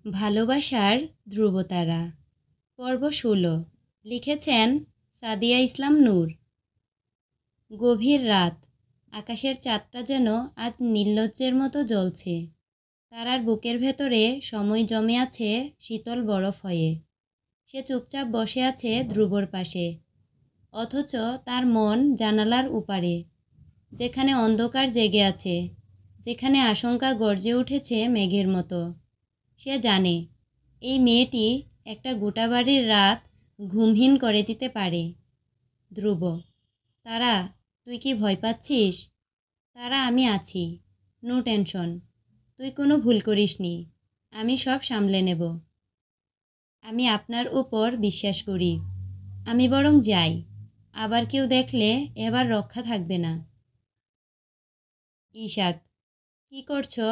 ভালোবাসার ধ্রুবতারা পর্ব ১৬ লিখেছেন সাদিয়া ইসলাম নূর। গভীর রাত, আকাশের চাঁদটা যেন আজ নির্লজ্জের মতো জ্বলছে। তারার বুকের ভেতরে সময় জমে আছে শীতল বরফ হয়ে। সে চুপচাপ বসে আছে ধ্রুবর পাশে, অথচ তার মন জানালার উপারে, যেখানে অন্ধকার জেগে আছে, যেখানে আশঙ্কা গর্জে উঠেছে মেঘের মতো। সে জানে এই মেয়েটি একটা গোটা বাড়ির রাত ঘুমহীন করে দিতে পারে। ধ্রুব, তারা, তুই কি ভয় পাচ্ছিস? তারা, আমি আছি, নো টেনশন, তুই কোনো ভুল করিসনি, আমি সব সামলে নেব। আমি আপনার উপর বিশ্বাস করি। আমি বরং যাই, আবার কেউ দেখলে এবার রক্ষা থাকবে না। ইশাক, কি করছো?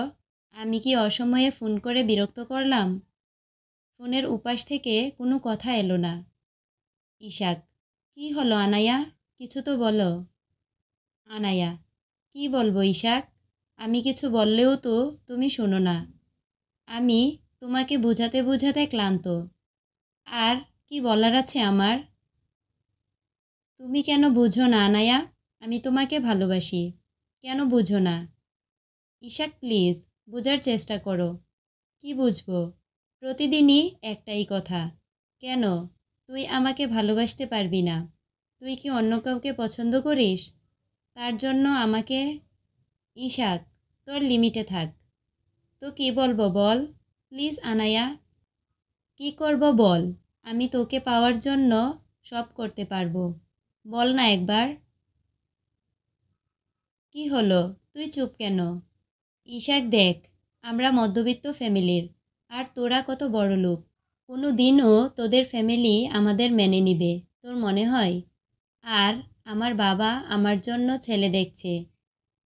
আমি কি অসময়ে ফোন করে বিরক্ত করলাম? ফোনের উপাস থেকে কোনো কথা এলো না। ইশাক, কি হলো আনায়া, কিছু তো বলো। আনায়া, কি বলবো ইশাক, আমি কিছু বললেও তো তুমি শোনো না। আমি তোমাকে বোঝাতে বোঝাতে ক্লান্ত। আর কি বলার আছে আমার? তুমি কেন বুঝো না আনায়া? আমি তোমাকে ভালোবাসি, কেন বুঝো না? ইশাক, প্লিজ বোঝার চেষ্টা করো। কি বুঝবো? প্রতিদিনই একটাই কথা, কেন তুই আমাকে ভালোবাসতে পারবি না? তুই কি অন্য কাউকে পছন্দ করিস? তার জন্য আমাকে... ইশাক, তোর লিমিটে থাক। তো কি বলবো বল, প্লিজ আনায়া। কি করব বল, আমি তোকে পাওয়ার জন্য সব করতে পারবো, বল না একবার। কি হলো, তুই চুপ কেন? ইশাক, দেখ, আমরা মধ্যবিত্ত ফ্যামিলির, আর তোরা কত বড় লোক। কোনো দিনও তোদের ফ্যামিলি আমাদের মেনে নিবে তোর মনে হয়? আর আমার বাবা আমার জন্য ছেলে দেখছে,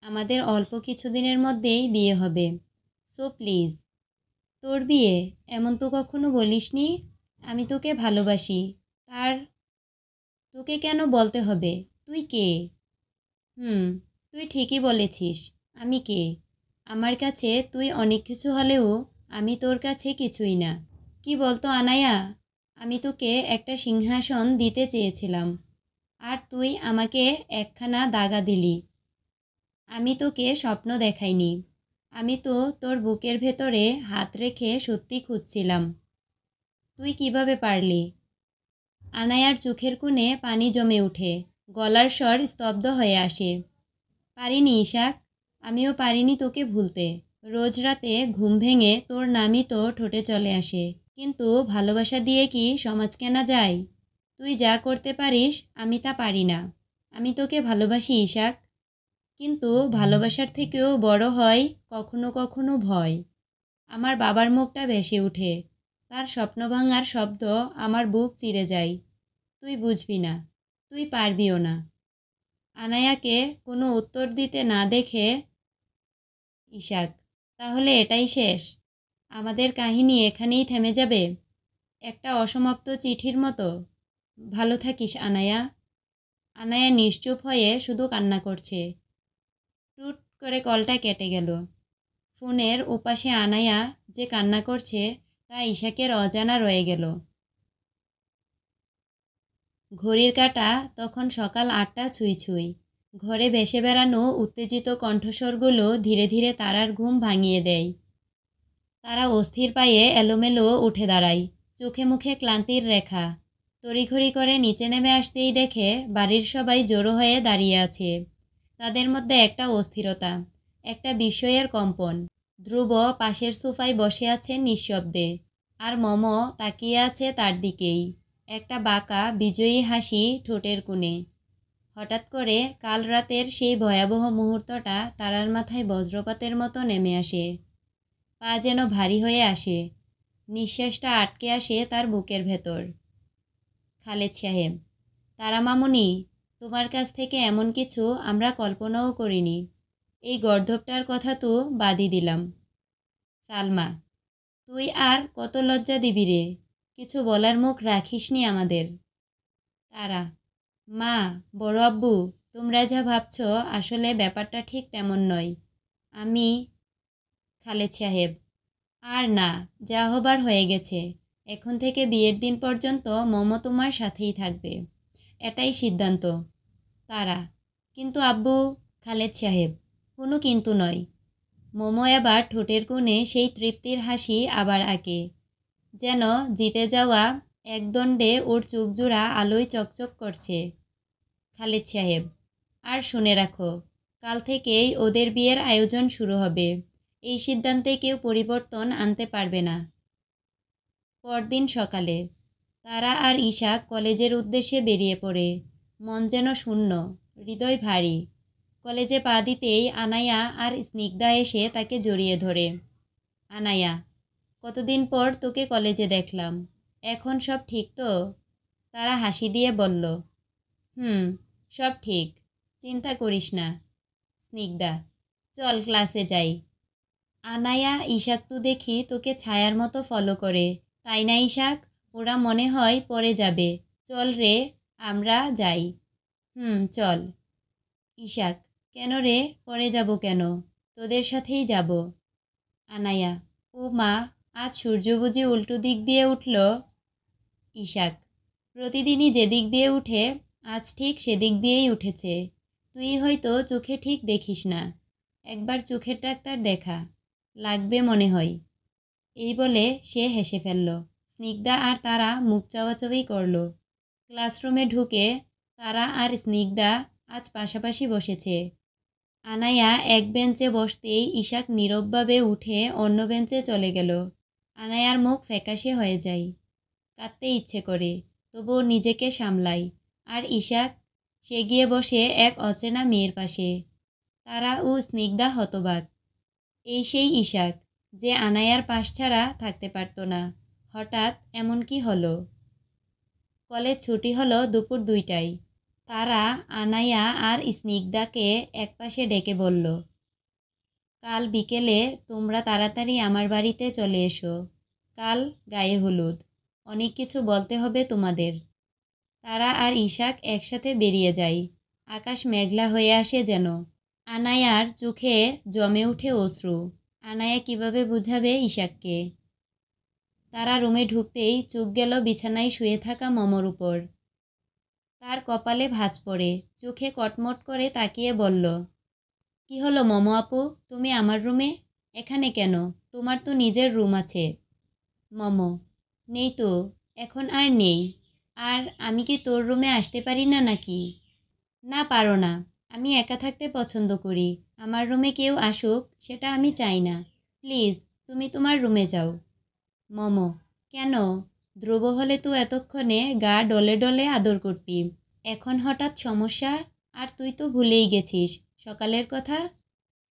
আমাদের অল্প কিছুদিনের মধ্যেই বিয়ে হবে। সো প্লিজ, তোর বিয়ে এমন তো কখনো বলিসনি। আমি তোকে ভালোবাসি, তার... তোকে কেন বলতে হবে? তুই কে? তুই ঠিকই বলেছিস, আমি কে? আমার কাছে তুই অনেক কিছু হলেও আমি তোর কাছে কিছুই না। কি বলতো আনায়া, আমি তোকে একটা সিংহাসন দিতে চেয়েছিলাম, আর তুই আমাকে একখানা দাগা দিলি। আমি তোকে স্বপ্ন দেখাইনি, আমি তো তোর বুকের ভেতরে হাত রেখে সত্যি খুঁজছিলাম। তুই কিভাবে পারলি? আনায়ার চোখের কোণে পানি জমে ওঠে, গলার স্বর স্তব্ধ হয়ে আসে। পারিনি ইশাক, আমিও পারিনি তোকে ভুলতে। রোজ রাতে ঘুম ভেঙে তোর নামই তো ঠোঁটে চলে আসে, কিন্তু ভালোবাসা দিয়ে কি সমাজ কেনা যায়? তুই যা করতে পারিস আমি তা পারি না। আমি তোকে ভালোবাসি ইশাক, কিন্তু ভালোবাসার থেকেও বড় হয় কখনো কখনো ভয়। আমার বাবার মুখটা ভেসে ওঠে, তার স্বপ্ন ভাঙার শব্দ আমার বুক চিরে যায়। তুই বুঝবি না, তুই পারবিও না। আনায়াকে কোনো উত্তর দিতে না দেখে, ইশাক, তাহলে এটাই শেষ? আমাদের কাহিনী এখানেই থেমে যাবে, একটা অসমাপ্ত চিঠির মতো? ভালো থাকিস আনায়া। আনায়া নিশ্চুপ হয়ে শুধু কান্না করছে। টুট করে কলটা কেটে গেল। ফোনের ওপাশে আনায়া যে কান্না করছে তা ইশাকের অজানা রয়ে গেল। ঘড়ির কাঁটা তখন সকাল ৮টা ছুঁই ছুঁই। ঘরে ভেসে বেড়ানো উত্তেজিত কণ্ঠস্বরগুলো ধীরে ধীরে তারার ঘুম ভাঙিয়ে দেয়। তারা অস্থির পায়ে এলোমেলো উঠে দাঁড়ায়, চোখে মুখে ক্লান্তির রেখা। তড়িঘড়ি করে নিচে নেমে আসতেই দেখে বাড়ির সবাই জড়ো হয়ে দাঁড়িয়ে আছে। তাদের মধ্যে একটা অস্থিরতা, একটা বিস্ময়ের কম্পন। ধ্রুব পাশের সোফায় বসে আছে নিঃশব্দে, আর মম তাকিয়ে আছে তার দিকেই, একটা বাঁকা বিজয়ী হাসি ঠোঁটের কোণে। হঠাৎ করে কাল রাতের সেই ভয়াবহ মুহূর্তটা তারার মাথায় বজ্রপাতের মতো নেমে আসে। পা যেন ভারী হয়ে আসে, নিঃশ্বাসটা আটকে আসে তার বুকের ভেতর। খালেদ সাহেব, তারা মামুনি, তোমার কাছ থেকে এমন কিছু আমরা কল্পনাও করিনি। এই গর্ধবটার কথা তো বাদই দিলাম। সালমা, তুই আর কত লজ্জা দিবি রে, কিছু বলার মুখ রাখিসনি আমাদের। তারা, মা, বড় আব্বু, তোমরা যা ভাবছ আসলে ব্যাপারটা ঠিক তেমন নয়। আমি... খালেদ সাহেব, আর না, যা হবার হয়ে গেছে। এখন থেকে বিয়ের দিন পর্যন্ত মমো তোমার সাথেই থাকবে, এটাই সিদ্ধান্ত। তারা, কিন্তু আব্বু। খালেদ সাহেব, কোনো কিন্তু নয়। মোমো এবার ঠোঁটের কোণে সেই তৃপ্তির হাসি আবার আঁকে, যেন জিতে যাওয়া একদণ্ডে ওর চোখজোড়া আলোয় চকচক করছে। খালেদ সাহেব, আর শুনে রাখো, কাল থেকেই ওদের বিয়ের আয়োজন শুরু হবে। এই সিদ্ধান্তে কেউ পরিবর্তন আনতে পারবে না। পরদিন সকালে তারা আর ঈশা কলেজের উদ্দেশ্যে বেরিয়ে পড়ে। মন যেন শূন্য, হৃদয় ভারী। কলেজে পা দিতেই আনায়া আর স্নিগ্ধা এসে তাকে জড়িয়ে ধরে। আনায়া, কতদিন পর তোকে কলেজে দেখলাম, এখন সব ঠিক তো? তারা হাসি দিয়ে বলল, সব ঠিক, চিন্তা করিস না। স্নিগ্ধা, চল ক্লাসে যাই। আনায়া, ঈশাক তো দেখি তোকে ছায়ার মতো ফলো করে, তাই না ঈশাক? ওরা মনে হয় পরে যাবে। চল রে, আমরা যাই। চল। ঈশাক, কেন রে, পরে যাব কেন? তোদের সাথেই যাব। আনায়া, ও মা, আজ সূর্য বুঝি উল্টো দিক দিয়ে উঠল? ঈশাক, প্রতিদিনই যেদিক দিয়ে উঠে, আজ ঠিক সেদিক দিয়েই উঠেছে। তুই হয়তো চোখে ঠিক দেখিস না, একবার চোখের ডাক্তার দেখা, লাগবে মনে হয়। এই বলে সে হেসে ফেলল। স্নিগ্ধা আর তারা মুখ চাওয়াচাওয়ি করল। ক্লাসরুমে ঢুকে তারা আর স্নিগ্ধা আজ পাশাপাশি বসেছে। আনায়া এক বেঞ্চে বসতেই ঈশাক নীরবভাবে উঠে অন্য বেঞ্চে চলে গেল। আনায়ার মুখ ফ্যাকাশে হয়ে যায়, কাঁদতে ইচ্ছে করে, তবুও নিজেকে সামলায়। আর ঈশাক, সে গিয়ে বসে এক অচেনা মেয়ের পাশে। তারা ও স্নিগ্ধা হতবাক। এই সেই ঈশাক যে আনায়ার পাশ ছাড়া থাকতে পারত না। হঠাৎ এমন কি হলো? কলেজ ছুটি হলো দুপুর 2টায়। তারা আনায়া আর স্নিগ্ধাকে একপাশে ডেকে বলল, কাল বিকেলে তোমরা তাড়াতাড়ি আমার বাড়িতে চলে এসো। কাল গায়ে হলুদ, অনেক কিছু বলতে হবে তোমাদের। তারা আর ঈশাক একসাথে বেরিয়ে যায়। আকাশ মেঘলা হয়ে আসে যেন। আনায়ার চোখে জমে উঠে অশ্রু। আনায়া কিভাবে বুঝাবে ঈশাককে? তারা রুমে ঢুকতেই চোখ গেল বিছানায় শুয়ে থাকা মমর উপর। তার কপালে ভাঁজ পড়ে, চোখে কটমট করে তাকিয়ে বলল, কি হলো মমো আপু, তুমি আমার রুমে? এখানে কেন? তোমার তো নিজের রুম আছে। মমো, নেই তো, এখন আর নেই। আর আমি কি তোর রুমে আসতে পারি না নাকি? না, পারো না। আমি একা থাকতে পছন্দ করি। আমার রুমে কেউ আসুক সেটা আমি চাই না। প্লিজ, তুমি তোমার রুমে যাও। মমো, কেন? ধ্রুব হলে তো এতক্ষণে গা ডলে ডলে আদর করতি। এখন হঠাৎ সমস্যা? আর তুই তো ভুলেই গেছিস সকালের কথা।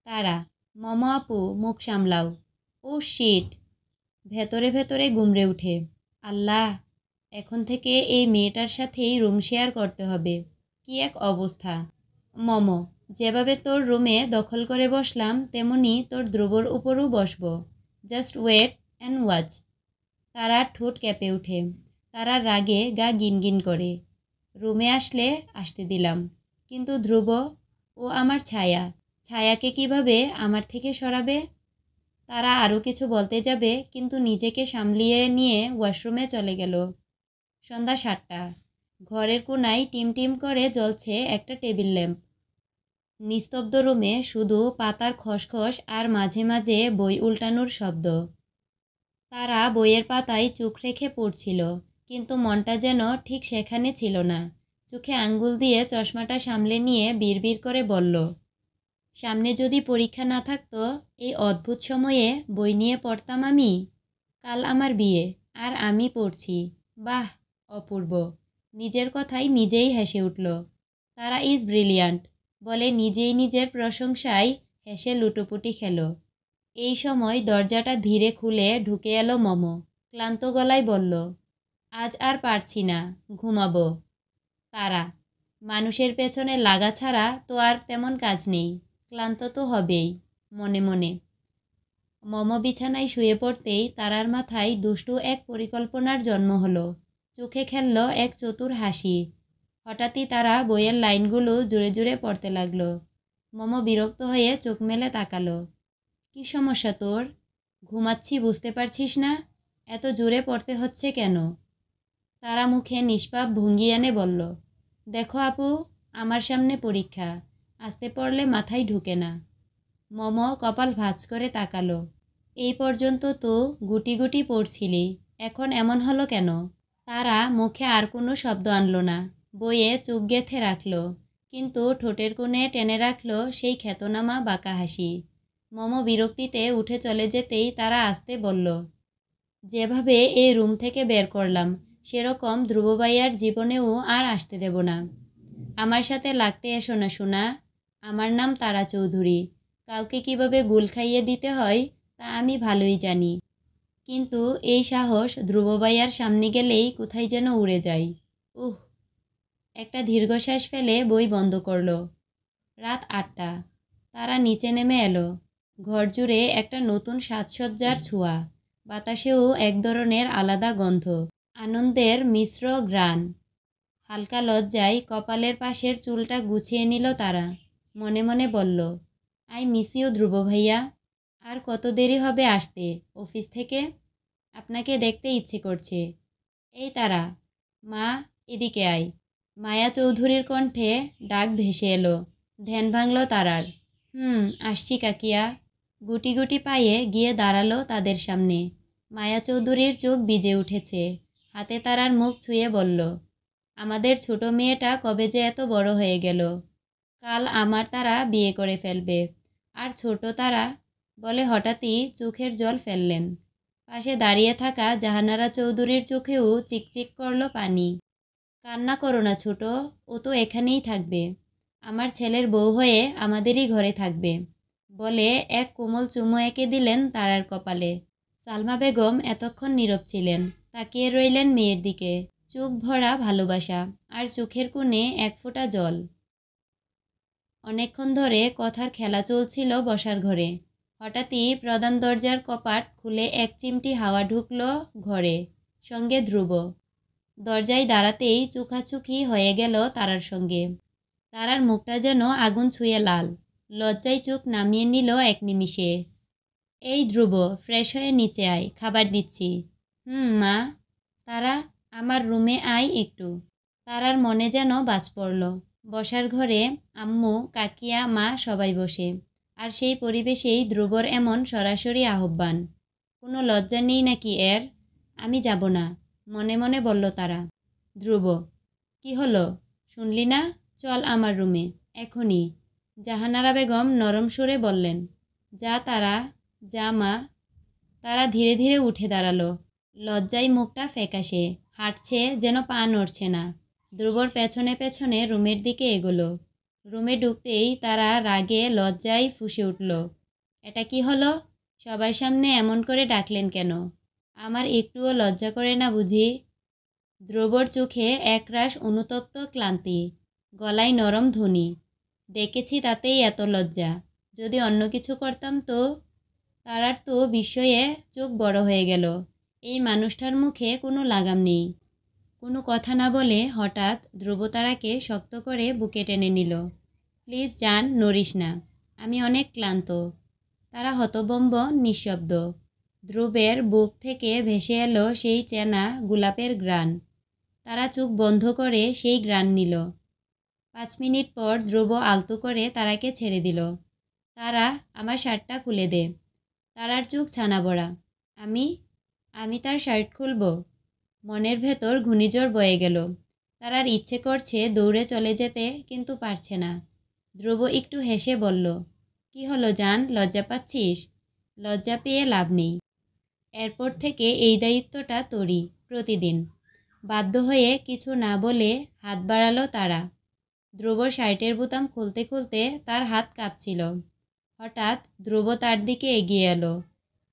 তারা, মমো আপু, মুখ সামলাও। ও শিট। ভেতরে ভেতরে গুমড়ে উঠে, আল্লাহ, এখন থেকে এই মেয়েটার সাথেই রুম শেয়ার করতে হবে। কি এক অবস্থা। মমো, যেভাবে তোর রুমে দখল করে বসলাম তেমনি তোর ধ্রুবর উপরও বসবো। Just wait and watch. তারা ঠোঁট কেঁপে ওঠে। তারা রাগে গা গিনগিন করে। রুমে আসলে আসতে দিলাম, কিন্তু ধ্রুব, ও আমার ছায়া, ছায়াকে কিভাবে আমার থেকে সরাবে? তারা আরও কিছু বলতে যাবে, কিন্তু নিজেকে সামলিয়ে নিয়ে ওয়াশরুমে চলে গেল। সন্ধ্যা 7টা। ঘরের কোনায় টিম টিম করে জ্বলছে একটা টেবিল ল্যাম্প। নিস্তব্ধ রুমে শুধু পাতার খসখস আর মাঝে মাঝে বই উল্টানোর শব্দ। তারা বইয়ের পাতায় চোখ রেখে পড়ছিল, কিন্তু মনটা যেন ঠিক সেখানে ছিল না। চোখে আঙ্গুল দিয়ে চশমাটা সামলে নিয়ে বিড়বিড় করে বলল, সামনে যদি পরীক্ষা না থাকতো, এই অদ্ভুত সময়ে বই নিয়ে পড়তাম আমি। কাল আমার বিয়ে, আর আমি পড়ছি। বাহ, অপূর্ব। নিজের কথায় নিজেই হেসে উঠল। তারা ইজ ব্রিলিয়ান্ট বলে নিজেই নিজের প্রশংসায় হেসে লুটোপুটি খেল। এই সময় দরজাটা ধীরে খুলে ঢুকে এলো মমো। ক্লান্ত গলায় বলল, আজ আর পারছি না, ঘুমাবো। তারা, মানুষের পেছনে লাগা ছাড়া তো আর তেমন কাজ নেই, ক্লান্ত তো হবেই। মনে মনে মমো বিছানায় শুয়ে পড়তেই তারার মাথায় দুষ্টু এক পরিকল্পনার জন্ম হলো। চোখে খেলল এক চতুর হাসি। হঠাৎই তারা বইয়ের লাইনগুলো জুড়ে জুড়ে পড়তে লাগলো। মমো বিরক্ত হয়ে চোখ মেলে তাকালো। কি সমস্যা তোর? ঘুমাচ্ছি বুঝতে পারছিস না? এত জোরে পড়তে হচ্ছে কেন? তারা মুখে নিষ্পাপ ভঙ্গি এনে বলল, দেখো আপু, আমার সামনে পরীক্ষা, আস্তে পড়লে মাথায় ঢুকে না। মম কপাল ভাঁজ করে তাকালো। এই পর্যন্ত তো গুটি গুটি পড়ছিলি, এখন এমন হলো কেন? তারা মুখে আর কোনো শব্দ আনলো না, বইয়ে চোখ গেঁথে রাখলো, কিন্তু ঠোঁটের কোণে টেনে রাখলো সেই খ্যাতনামা বাঁকা হাসি। মম বিরক্তিতে উঠে চলে যেতেই তারা আস্তে বলল, যেভাবে এই রুম থেকে বের করলাম সেরকম ধ্রুব ভাইয়ার জীবনেও আর আসতে দেব না। আমার সাথে লাগতে এসো না সোনা, আমার নাম তারা চৌধুরী। কাউকে কিভাবে গুল খাইয়ে দিতে হয় তা আমি ভালোই জানি, কিন্তু এই সাহস ধ্রুব ভাইয়ার সামনে গেলেই কোথায় যেন উড়ে যায়। উহ, একটা দীর্ঘশ্বাস ফেলে বই বন্ধ করল। রাত 8টা। তারা নিচে নেমে এলো। ঘর জুড়ে একটা নতুন সাজসজ্জার ছোঁয়া, বাতাসেও এক ধরনের আলাদা গন্ধ, আনন্দের মিশ্র ঘ্রাণ। হালকা লজ্জায় কপালের পাশের চুলটা গুছিয়ে নিল তারা। মনে মনে বলল, আই মিস ইউ ধ্রুব ভাইয়া। আর কত দেরি হবে আসতে অফিস থেকে? আপনাকে দেখতে ইচ্ছে করছে। এই তারা, মা, এদিকে আয়। মায়া চৌধুরীর কণ্ঠে ডাক ভেসে এলো। ধ্যান ভাঙল তারার। আসছি কাকিয়া। গুটি গুটি পায়ে গিয়ে দাঁড়ালো তাদের সামনে। মায়া চৌধুরীর চোখ ভিজে উঠেছে। হাতে তারার মুখ ছুঁয়ে বলল, আমাদের ছোট মেয়েটা কবে যে এত বড় হয়ে গেল। কাল আমার তারা বিয়ে করে ফেলবে। আর ছোট তারা বলে হঠাৎই চোখের জল ফেললেন। পাশে দাঁড়িয়ে থাকা জাহানারা চৌধুরীর চোখেও চিকচিক করল পানি। কান্না করো না ছোট, ও তো এখানেই থাকবে। আমার ছেলের বউ হয়ে আমাদেরই ঘরে থাকবে, বলে এক কোমল চুমু এঁকে দিলেন তারার কপালে। সালমা বেগম এতক্ষণ নীরব ছিলেন, তাকিয়ে রইলেন মেয়ের দিকে, চোখ ভরা ভালোবাসা আর চোখের কোণে এক ফোঁটা জল। অনেকক্ষণ ধরে কথার খেলা চলছিল বসার ঘরে। হঠাৎই প্রধান দরজার কপাট খুলে এক চিমটি হাওয়া ঢুকল ঘরে, সঙ্গে ধ্রুব। দরজায় দাঁড়াতেই চোখাচোখি হয়ে গেল তারার সঙ্গে। তারার মুখটা যেন আগুন ছুঁয়ে লাল, লজ্জায় চোখ নামিয়ে নিল এক নিমিষে। এই ধ্রুব, ফ্রেশ হয়ে নিচে আয়, খাবার দিচ্ছি। মা। তারা, আমার রুমে আয় একটু। তারার মনে যেন বাজ পড়ল। বসার ঘরে আম্মু, কাকিয়া, মা সবাই বসে, আর সেই পরিবেশেই ধ্রুবর এমন সরাসরি আহ্বান। কোনো লজ্জা নেই নাকি এর? আমি যাব না, মনে মনে বলল তারা। ধ্রুব, কি হলো, শুনলি না? চল আমার রুমে, এখনই। জাহানারা বেগম নরম সুরে বললেন। যা তারা, যা মা। তারা ধীরে ধীরে উঠে দাঁড়ালো। লজ্জায় মুখটা ফ্যাকাশে, হাঁটছে যেন পা নড়ছে না। ধ্রুবর পেছনে পেছনে রুমের দিকে এগোলো। রুমে ঢুকতেই তারা রাগে লজ্জায় ফুঁসে উঠল। এটা কি হলো? সবার সামনে এমন করে ডাকলেন কেন? আমার একটুও লজ্জা করে না বুঝি? ধ্রুবর চোখে একরাশ অনুতপ্ত ক্লান্তি, গলায় নরম ধ্বনি। ডেকেছি তাতেই এত লজ্জা, যদি অন্য কিছু করতাম তো? তারার তো বিস্ময়ে চোখ বড় হয়ে গেল। এই মানুষটার মুখে কোনো লাগাম নেই। কোনো কথা না বলে হঠাৎ ধ্রুব তারাকে শক্ত করে বুকে টেনে নিল। প্লিজ জান, নড়িস না, আমি অনেক ক্লান্ত। তারা হতবম্ব, নিঃশব্দ। ধ্রুবের বুক থেকে ভেসে এলো সেই চেনা গোলাপের ঘ্রাণ। তারা চোখ বন্ধ করে সেই ঘ্রাণ নিল। 5 মিনিট পর ধ্রুব আলতো করে তারাকে ছেড়ে দিল। তারা, আমার শার্টটা খুলে দে। তারার চোখ ছানা বড়া। আমি আমি তার শার্ট খুলব? মনের ভেতর ঘূর্ণিঝড় বয়ে গেল। তারার ইচ্ছে করছে দৌড়ে চলে যেতে, কিন্তু পারছে না। ধ্রুব একটু হেসে বলল, কি হলো জান, লজ্জা পাচ্ছিস? লজ্জা পেয়ে লাভ নেই। এরপর থেকে এই দায়িত্বটা তোরই, প্রতিদিন। বাধ্য হয়ে কিছু না বলে হাত বাড়ালো তারা। ধ্রুবর শার্টের বোতাম খুলতে খুলতে তার হাত কাঁপছিল। হঠাৎ ধ্রুব তার দিকে এগিয়ে এলো,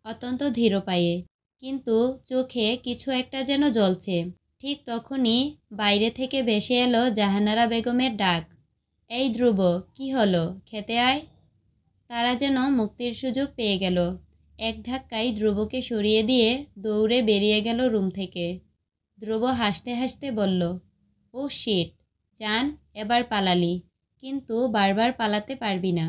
অত্যন্ত ধীর পায়ে, কিন্তু চোখে কিছু একটা যেন জ্বলছে। ঠিক তখনই বাইরে থেকে ভেসে এলো জাহানারা বেগমের ডাক। এই ধ্রুব, কি হলো, খেতে আয়। তারা যেন মুক্তির সুযোগ পেয়ে গেল। এক ধাক্কায় ধ্রুবকে সরিয়ে দিয়ে দৌড়ে বেরিয়ে গেল রুম থেকে। ধ্রুব হাসতে হাসতে বলল, ও শিট, জান, এবার পালালি, কিন্তু বারবার পালাতে পারবি না।